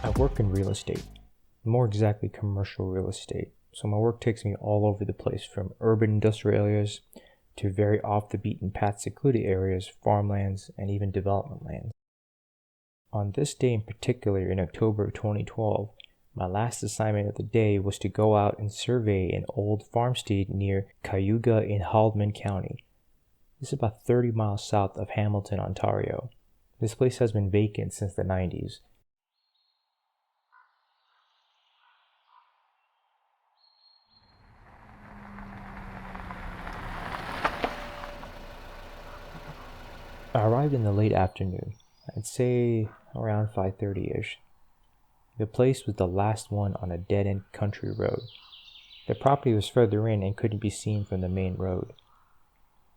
I work in real estate, more exactly commercial real estate, so my work takes me all over the place, from urban industrial areas to very off the beaten path secluded areas, farmlands, and even development lands. On this day in particular, in October of 2012, my last assignment of the day was to go out and survey an old farmstead near Cayuga in Haldimand County. This is about 30 miles south of Hamilton, Ontario. This place has been vacant since the 90s. I arrived in the late afternoon, I'd say around 5:30ish. The place was the last one on a dead-end country road. The property was further in and couldn't be seen from the main road.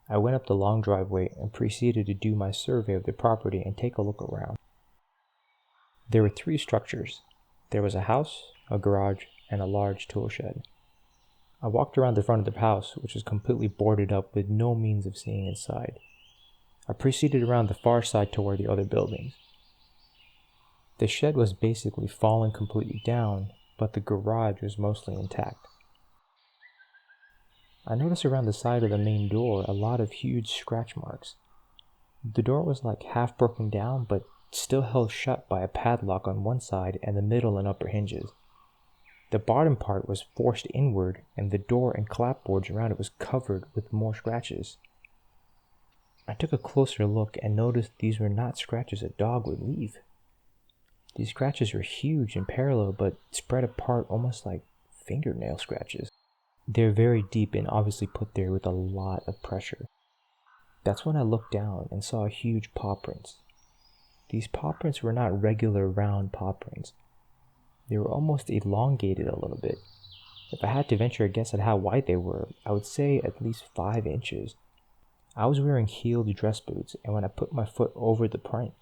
I went up the long driveway and proceeded to do my survey of the property and take a look around. There were 3 structures. There was a house, a garage, and a large tool shed. I walked around the front of the house, which was completely boarded up with no means of seeing inside. I proceeded around the far side toward the other buildings. The shed was basically fallen completely down, but the garage was mostly intact. I noticed around the side of the main door a lot of huge scratch marks. The door was like half broken down, but still held shut by a padlock on one side and the middle and upper hinges. The bottom part was forced inward, and the door and clapboards around it was covered with more scratches. I took a closer look and noticed these were not scratches a dog would leave. These scratches were huge and parallel, but spread apart almost like fingernail scratches. They're very deep and obviously put there with a lot of pressure. That's when I looked down and saw huge paw prints. These paw prints were not regular round paw prints. They were almost elongated a little bit. If I had to venture a guess at how wide they were, I would say at least 5 inches. I was wearing heeled dress boots, and when I put my foot over the print,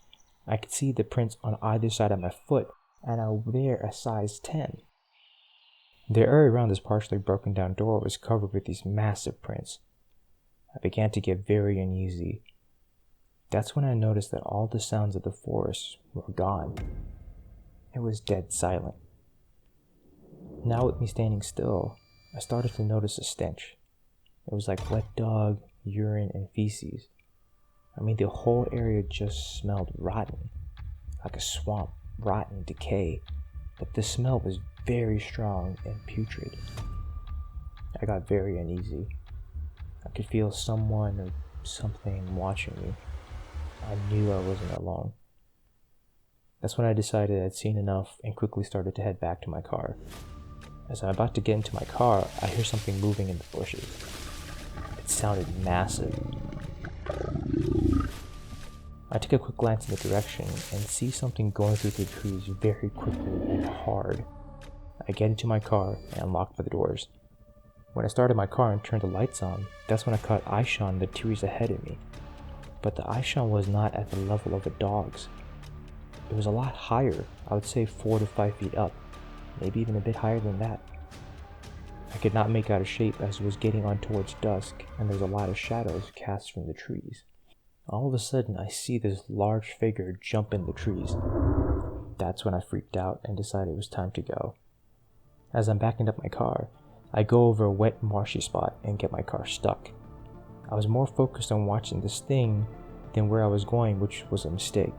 I could see the prints on either side of my foot, and I wear a size 10. The area around this partially broken down door was covered with these massive prints. I began to get very uneasy. That's when I noticed that all the sounds of the forest were gone. It was dead silent. Now with me standing still, I started to notice a stench. It was like wet dog, urine, and feces. I mean, the whole area just smelled rotten, like a swamp, rotten decay, but the smell was very strong and putrid. I got very uneasy. I could feel someone or something watching me. I knew I wasn't alone. That's when I decided I'd seen enough and quickly started to head back to my car. As I'm about to get into my car, I hear something moving in the bushes. It sounded massive. I take a quick glance in the direction and see something going through the trees very quickly and hard. I get into my car and unlock the doors. When I started my car and turned the lights on, that's when I caught eyeshine in the trees ahead of me. But the eyeshine was not at the level of a dog's. It was a lot higher, I would say 4 to 5 feet up, maybe even a bit higher than that. I could not make out a shape as it was getting on towards dusk, and there was a lot of shadows cast from the trees. All of a sudden, I see this large figure jump in the trees. That's when I freaked out and decided it was time to go. As I'm backing up my car, I go over a wet, marshy spot and get my car stuck. I was more focused on watching this thing than where I was going, which was a mistake.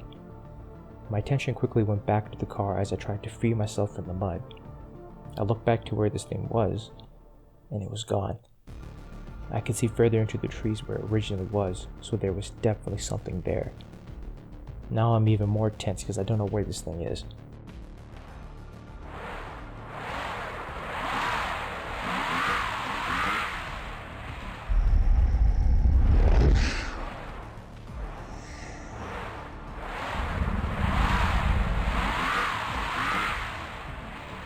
My attention quickly went back to the car as I tried to free myself from the mud. I looked back to where this thing was, and it was gone. I could see further into the trees where it originally was, so there was definitely something there. Now I'm even more tense because I don't know where this thing is.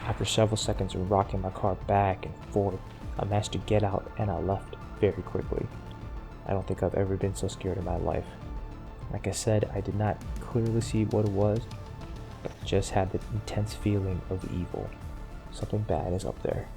After several seconds of rocking my car back and forth, I managed to get out and I left very quickly. I don't think I've ever been so scared in my life. Like I said, I did not clearly see what it was, but just had the intense feeling of evil. Something bad is up there.